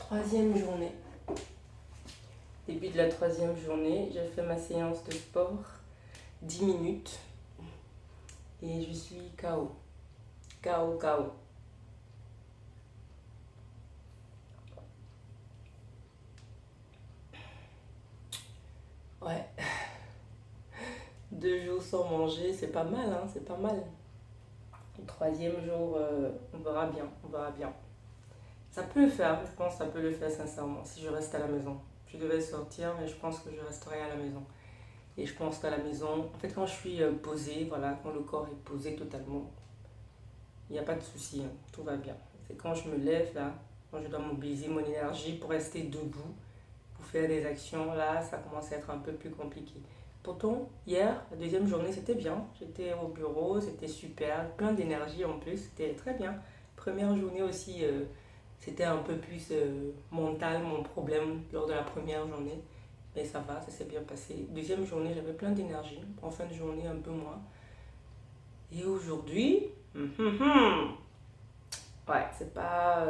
Troisième journée. Début de la troisième journée, j'ai fait ma séance de sport, 10 minutes, et je suis KO. KO, KO. Ouais, 2 jours sans manger, c'est pas mal, hein, c'est pas mal. Le troisième jour, on verra bien, on verra bien. Ça peut le faire, je pense que ça peut le faire sincèrement, si je reste à la maison. Je devais sortir, mais je pense que je resterai à la maison. Et je pense qu'à la maison, en fait, quand je suis posée, voilà, quand le corps est posé totalement, il n'y a pas de souci, hein, tout va bien. C'est quand je me lève là, quand je dois mobiliser mon énergie pour rester debout, pour faire des actions, là, ça commence à être un peu plus compliqué. Pourtant, hier, la deuxième journée, c'était bien. J'étais au bureau, c'était super, plein d'énergie en plus, c'était très bien. Première journée aussi, c'était un peu plus mental, mon problème lors de la première journée. Mais ça va, ça s'est bien passé. Deuxième journée, j'avais plein d'énergie. En fin de journée, un peu moins. Et aujourd'hui, ouais, c'est pas.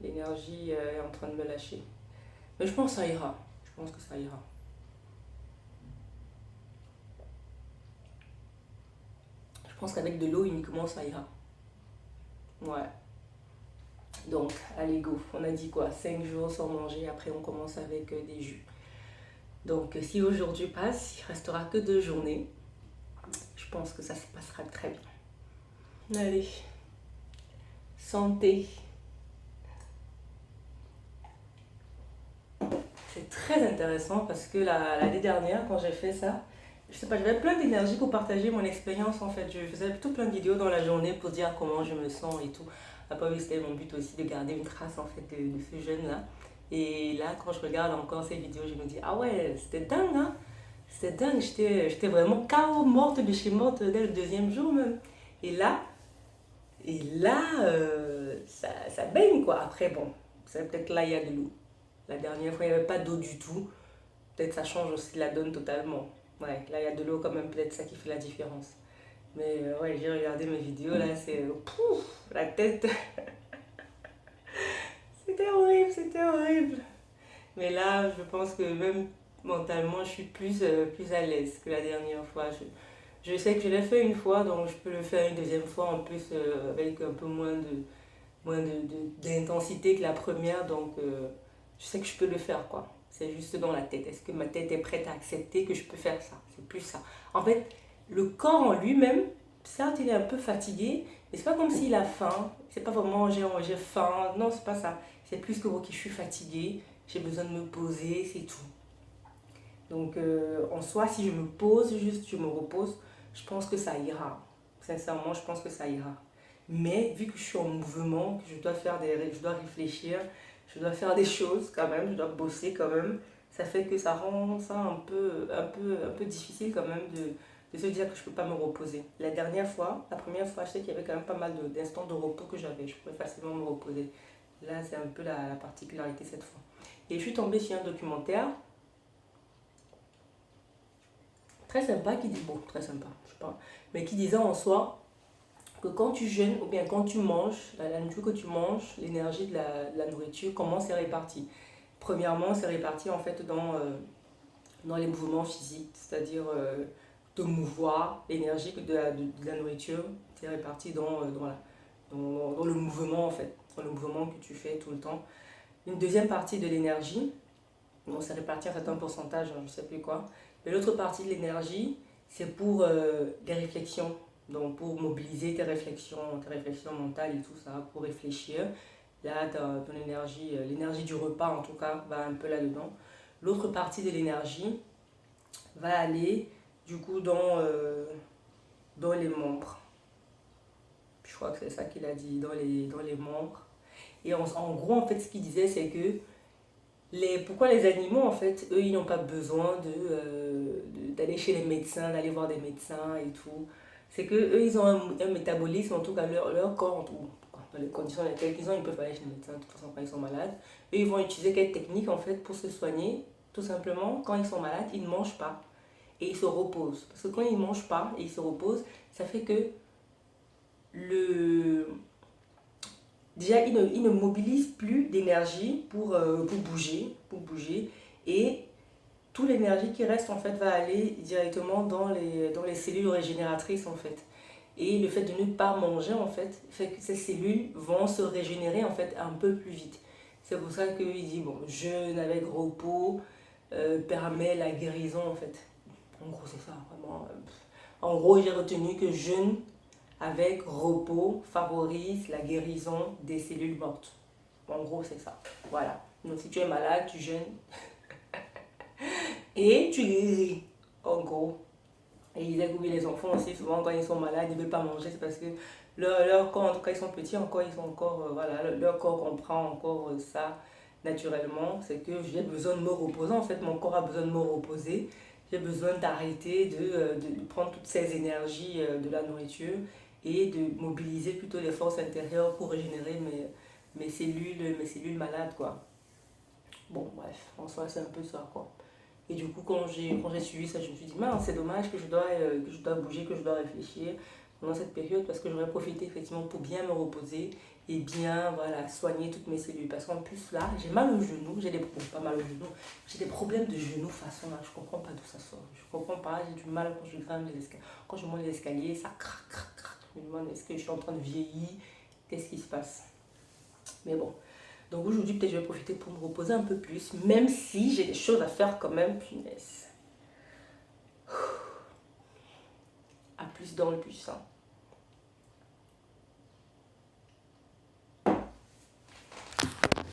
L'énergie est en train de me lâcher. Mais je pense que ça ira. Je pense que ça ira. Je pense qu'avec de l'eau uniquement, ça ira. Ouais. Donc, allez, go. On a dit quoi? 5 jours sans manger. Après, on commence avec des jus. Donc, si aujourd'hui passe, il restera que 2 journées. Je pense que ça se passera très bien. Allez, santé. C'est très intéressant parce que l'année dernière, quand j'ai fait ça, je sais pas, j'avais plein d'énergie pour partager mon expérience en fait. Je faisais plutôt plein de vidéos dans la journée pour dire comment je me sens et tout. Après, oui, c'était mon but aussi de garder une trace en fait de ce jeune-là. Et là, quand je regarde encore ces vidéos, je me dis, ah ouais, c'était dingue, hein? C'était dingue, j'étais vraiment KO, morte de chez morte dès le deuxième jour même. Et là, ça baigne quoi. Après, bon, c'est peut-être là, il y a de l'eau. La dernière fois, il n'y avait pas d'eau du tout. Peut-être ça change aussi la donne totalement. Ouais, là, il y a de l'eau quand même, peut-être ça qui fait la différence. Mais ouais, j'ai regardé mes vidéos, là, c'est... Pouf, la tête, c'était horrible, c'était horrible. Mais là, je pense que même mentalement, je suis plus à l'aise que la dernière fois. Je sais que je l'ai fait une fois, donc je peux le faire une deuxième fois en plus avec un peu d'intensité que la première. Donc, je sais que je peux le faire, quoi. C'est juste dans la tête. Est-ce que ma tête est prête à accepter que je peux faire ça? C'est plus ça. En fait, le corps en lui-même, certes, il est un peu fatigué, mais c'est pas comme s'il a faim. C'est pas vraiment j'ai faim. Non, c'est pas ça. C'est plus que, ok, je suis fatiguée, j'ai besoin de me poser, c'est tout. Donc, en soi, si je me pose, juste je me repose, je pense que ça ira. Sincèrement, je pense que ça ira. Mais vu que je suis en mouvement, que je dois réfléchir, je dois faire des choses quand même, je dois bosser quand même, ça fait que ça rend ça un peu difficile quand même de se dire que je ne peux pas me reposer. La première fois, je sais qu'il y avait quand même pas mal d'instants de repos que j'avais. Je pouvais facilement me reposer. Là, c'est un peu la particularité cette fois. Et je suis tombée sur un documentaire très sympa qui dit, bon, très sympa, je sais pas, mais qui disait en soi que quand tu jeûnes ou bien quand tu manges, la nourriture que tu manges, l'énergie de la nourriture, comment c'est réparti? Premièrement, c'est réparti en fait dans les mouvements physiques, c'est-à-dire te mouvoir, l'énergie de la nourriture, c'est réparti dans le mouvement en fait, dans le mouvement que tu fais tout le temps. Une deuxième partie de l'énergie, bon, c'est réparti à un certain pourcentage, hein, je ne sais plus quoi. Mais l'autre partie de l'énergie, c'est pour des réflexions. Donc pour mobiliser tes réflexions mentales et tout ça, pour réfléchir. Là, ton énergie, l'énergie du repas en tout cas, va un peu là-dedans. L'autre partie de l'énergie va aller du coup dans les membres. Je crois que c'est ça qu'il a dit, dans les membres. Et en gros, en fait, ce qu'il disait, c'est que pourquoi les animaux, en fait, eux, ils n'ont pas besoin d'aller chez les médecins, d'aller voir des médecins et tout. C'est que eux, ils ont un métabolisme, en tout cas, leur corps, dans les conditions dans lesquelles ils ont, ils peuvent aller chez les médecins, de toute façon, quand ils sont malades. Eux, ils vont utiliser quelle technique, en fait, pour se soigner? Tout simplement, quand ils sont malades, ils ne mangent pas et ils se reposent. Parce que quand ils ne mangent pas et ils se reposent, ça fait que le... déjà, ils ne mobilisent plus d'énergie l'énergie pour bouger. Et toute l'énergie qui reste, en fait, va aller directement dans les cellules régénératrices, en fait. Et le fait de ne pas manger, en fait que ces cellules vont se régénérer, en fait, un peu plus vite. C'est pour ça qu'il dit, bon, jeûne avec repos permet la guérison, en fait. En gros, c'est ça, vraiment. En gros, j'ai retenu que jeûne avec repos favorise la guérison des cellules mortes. En gros, c'est ça. Voilà. Donc, si tu es malade, tu jeûnes et tu guéris. En gros. Et il disait que oui, les enfants aussi, souvent, quand ils sont malades, ils ne veulent pas manger. C'est parce que leur corps, en tout cas, ils sont petits encore, ils sont encore, voilà, leur corps comprend encore ça naturellement. C'est que j'ai besoin de me reposer. En fait, mon corps a besoin de me reposer. J'ai besoin d'arrêter de prendre toutes ces énergies de la nourriture et de mobiliser plutôt les forces intérieures pour régénérer mes cellules malades, quoi. Bon, bref, en soi, c'est un peu ça, quoi. Et du coup, quand j'ai suivi ça, je me suis dit, mince, c'est dommage que je dois bouger, que je dois réfléchir pendant cette période parce que j'aurais profité effectivement pour bien me reposer et bien, voilà, soigner toutes mes cellules. Parce qu'en plus, là, j'ai mal au genou, pas mal au genou, j'ai des problèmes de genou façon là, je comprends pas d'où ça sort. Je comprends pas, j'ai du mal quand je grimpe les escaliers. Quand je monte les escaliers, ça craque, craque, craque. Je me demande, est-ce que je suis en train de vieillir? Qu'est-ce qui se passe? Mais bon. Donc aujourd'hui, peut-être je vais profiter pour me reposer un peu plus, même si j'ai des choses à faire quand même, punaise. À plus dans le bus, hein.